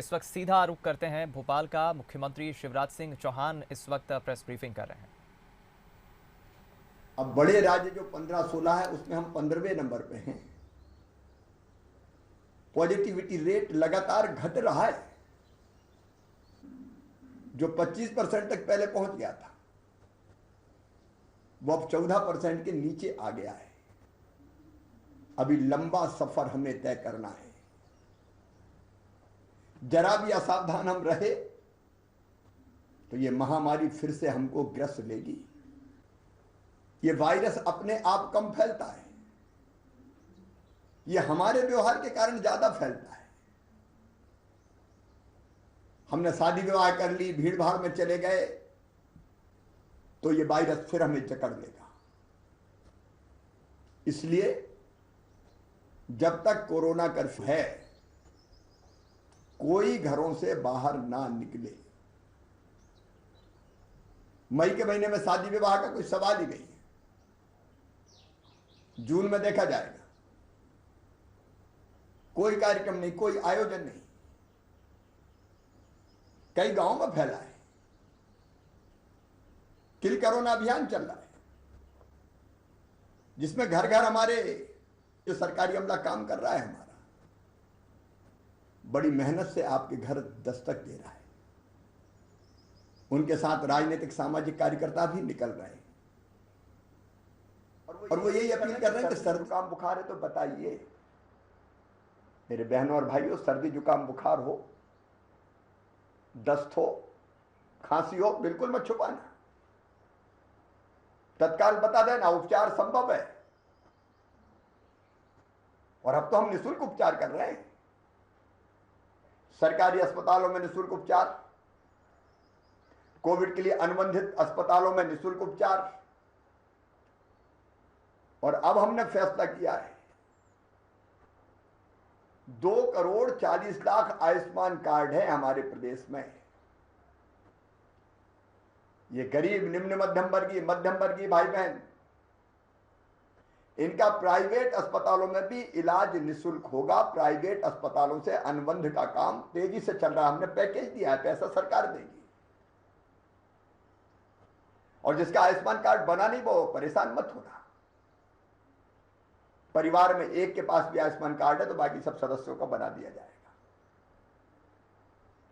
इस वक्त सीधा आरोप करते हैं भोपाल का। मुख्यमंत्री शिवराज सिंह चौहान इस वक्त प्रेस ब्रीफिंग कर रहे हैं। अब बड़े राज्य जो 15-16 है उसमें हम 15वें नंबर पे हैं। पॉजिटिविटी रेट लगातार घट रहा है। जो 25% तक पहले पहुंच गया था वो अब 14% के नीचे आ गया है। अभी लंबा सफर हमें तय करना है। जरा भी असावधान हम रहे तो ये महामारी फिर से हमको ग्रस्त लेगी। ये वायरस अपने आप कम फैलता है, ये हमारे व्यवहार के कारण ज्यादा फैलता है। हमने शादी विवाह कर ली, भीड़ भाड़ में चले गए तो ये वायरस फिर हमें जकड़ लेगा। इसलिए जब तक कोरोना कर्फ्यू है कोई घरों से बाहर ना निकले। मई के महीने में शादी विवाह का कोई सवाल ही नहीं है, जून में देखा जाएगा। कोई कार्यक्रम नहीं, कोई आयोजन नहीं। कई गांवों में फैला है। किल कोरोना अभियान चल रहा है जिसमें घर घर हमारे जो सरकारी अमला काम कर रहा है, हमारा बड़ी मेहनत से आपके घर दस्तक दे रहा है। उनके साथ राजनीतिक सामाजिक कार्यकर्ता भी निकल रहे हैं और वो यही अपील कर रहे हैं कि सर्दी जुकाम बुखार है तो बताइए। मेरे बहनों और भाइयों, सर्दी जुकाम बुखार हो, दस्त हो, खांसी हो, बिल्कुल मत छुपाना। तत्काल बता देना, उपचार संभव है। और अब तो हम निःशुल्क उपचार कर रहे हैं। सरकारी अस्पतालों में निःशुल्क उपचार, कोविड के लिए अनुबंधित अस्पतालों में निःशुल्क उपचार। और अब हमने फैसला किया है 2,40,00,000 आयुष्मान कार्ड है हमारे प्रदेश में। ये गरीब, निम्न मध्यम वर्गीय भाई बहन, इनका प्राइवेट अस्पतालों में भी इलाज निःशुल्क होगा। प्राइवेट अस्पतालों से अनुबंध का काम तेजी से चल रहा है। हमने पैकेज दिया है, पैसा सरकार देगी। और जिसका आयुष्मान कार्ड बना नहीं वो परेशान मत होना। परिवार में एक के पास भी आयुष्मान कार्ड है तो बाकी सब सदस्यों का बना दिया जाएगा।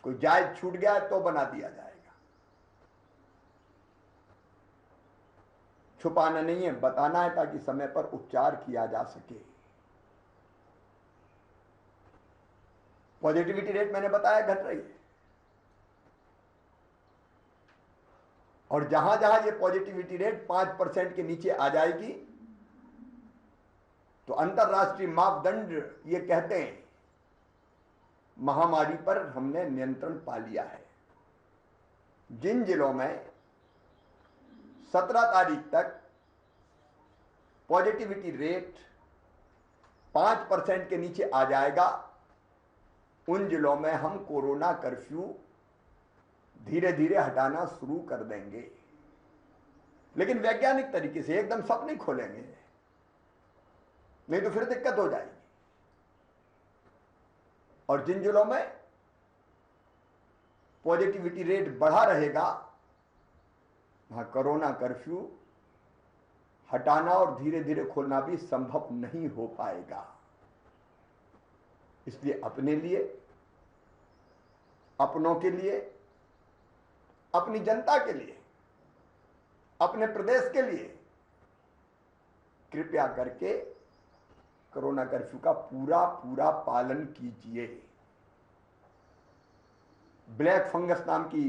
कोई जायज छूट गया है तो बना दिया जाएगा। छुपाना नहीं है, बताना है ताकि समय पर उपचार किया जा सके। पॉजिटिविटी रेट मैंने बताया घट रही है। और जहां जहां ये पॉजिटिविटी रेट 5% के नीचे आ जाएगी तो अंतरराष्ट्रीय मापदंड ये कहते हैं महामारी पर हमने नियंत्रण पा लिया है। जिन जिलों में 17 तारीख तक पॉजिटिविटी रेट 5% के नीचे आ जाएगा, उन जिलों में हम कोरोना कर्फ्यू धीरे धीरे हटाना शुरू कर देंगे। लेकिन वैज्ञानिक तरीके से, एकदम सब नहीं खोलेंगे, नहीं तो फिर दिक्कत हो जाएगी। और जिन जिलों में पॉजिटिविटी रेट बढ़ा रहेगा वहां कोरोना कर्फ्यू हटाना और धीरे धीरे खोलना भी संभव नहीं हो पाएगा। इसलिए अपने लिए, अपनों के लिए, अपनी जनता के लिए, अपने प्रदेश के लिए कृपया करके कोरोना कर्फ्यू का पूरा पूरा पालन कीजिए। ब्लैक फंगस नाम की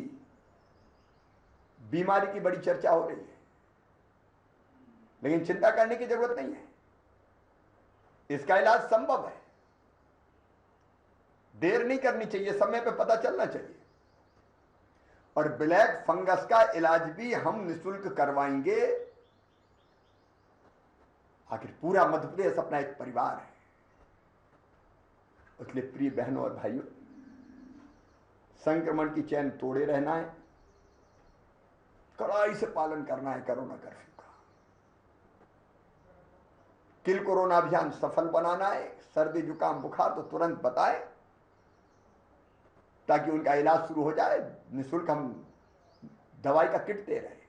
बीमारी की बड़ी चर्चा हो रही है, लेकिन चिंता करने की जरूरत नहीं है। इसका इलाज संभव है। देर नहीं करनी चाहिए, समय पे पता चलना चाहिए। और ब्लैक फंगस का इलाज भी हम निःशुल्क करवाएंगे। आखिर पूरा मध्य प्रदेश अपना एक परिवार है। इसलिए प्रिय बहनों और भाइयों, संक्रमण की चैन तोड़े रहना है, कड़ाई से पालन करना है कोरोना कर्फ्यू का। किल कोरोना अभियान सफल बनाना है। सर्दी जुकाम बुखार तो तुरंत बताएं, ताकि उनका इलाज शुरू हो जाए। निःशुल्क हम दवाई का किट दे रहे हैं,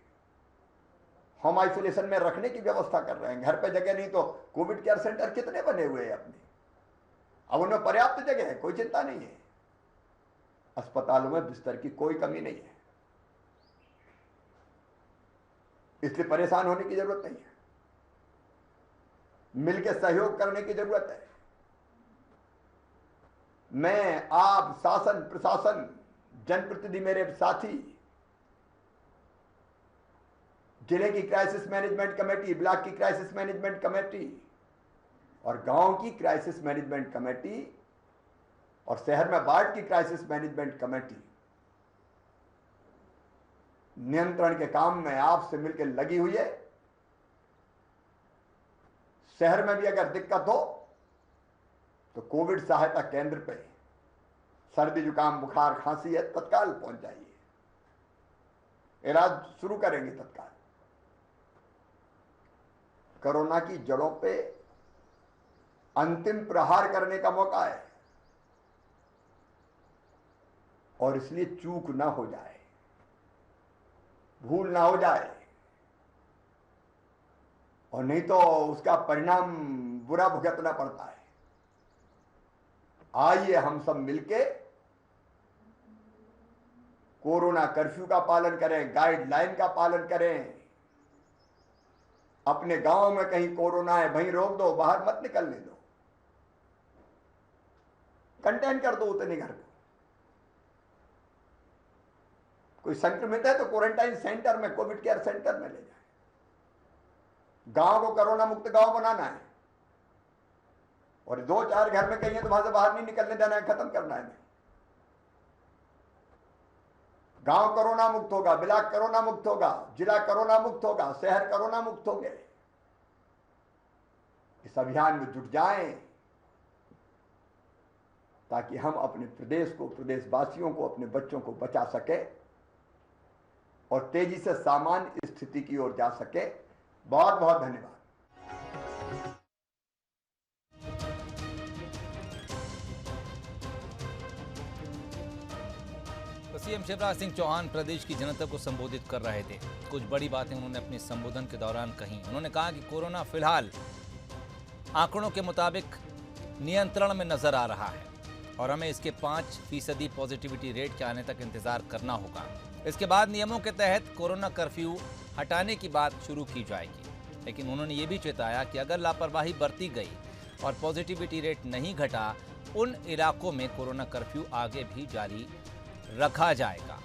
होम आइसोलेशन में रखने की व्यवस्था कर रहे हैं। घर पे जगह नहीं तो कोविड केयर सेंटर कितने बने हुए हैं अपने, अब उनमें पर्याप्त जगह है, कोई चिंता नहीं है। अस्पतालों में बिस्तर की कोई कमी नहीं है, इसलिए परेशान होने की जरूरत नहीं है। मिलकर सहयोग करने की जरूरत है। मैं, आप, शासन प्रशासन, जनप्रतिनिधि, मेरे साथी, जिले की क्राइसिस मैनेजमेंट कमेटी, ब्लॉक की क्राइसिस मैनेजमेंट कमेटी और गांव की क्राइसिस मैनेजमेंट कमेटी और शहर में वार्ड की क्राइसिस मैनेजमेंट कमेटी नियंत्रण के काम में आपसे मिलकर लगी हुई है। शहर में भी अगर दिक्कत हो तो कोविड सहायता केंद्र पे सर्दी जुकाम बुखार खांसी है, तत्काल पहुंच जाइए, इलाज शुरू करेंगे तत्काल। कोरोना की जड़ों पे अंतिम प्रहार करने का मौका है और इसलिए चूक ना हो जाए, भूल ना हो जाए, और नहीं तो उसका परिणाम बुरा भुगतना पड़ता है। आइए हम सब मिलके कोरोना कर्फ्यू का पालन करें, गाइडलाइन का पालन करें। अपने गांव में कहीं कोरोना है वहीं रोक दो, बाहर मत निकलने दो, कंटेन कर दो उतने घर को। कोई संक्रमित है तो क्वारंटाइन सेंटर में, कोविड केयर सेंटर में ले जाए। गांव को कोरोना मुक्त गांव बनाना है और 2-4 घर में कहीं है तो वहां से बाहर नहीं निकलने देना है, खत्म करना है। गांव कोरोना मुक्त होगा, ब्लॉक कोरोना मुक्त होगा, जिला कोरोना मुक्त होगा, शहर कोरोना मुक्त होंगे। इस अभियान में जुट जाएं ताकि हम अपने प्रदेश को, प्रदेशवासियों को, अपने बच्चों को बचा सके और तेजी से सामान्य स्थिति की ओर जा सके। बहुत बहुत धन्यवाद। सीएम शिवराज सिंह चौहान प्रदेश की जनता को संबोधित कर रहे थे। कुछ बड़ी बातें उन्होंने अपने संबोधन के दौरान कही। उन्होंने कहा कि कोरोना फिलहाल आंकड़ों के मुताबिक नियंत्रण में नजर आ रहा है और हमें इसके 5% पॉजिटिविटी रेट के आने तक इंतजार करना होगा। इसके बाद नियमों के तहत कोरोना कर्फ्यू हटाने की बात शुरू की जाएगी। लेकिन उन्होंने ये भी चेताया कि अगर लापरवाही बरती गई और पॉजिटिविटी रेट नहीं घटा, उन इलाकों में कोरोना कर्फ्यू आगे भी जारी रखा जाएगा।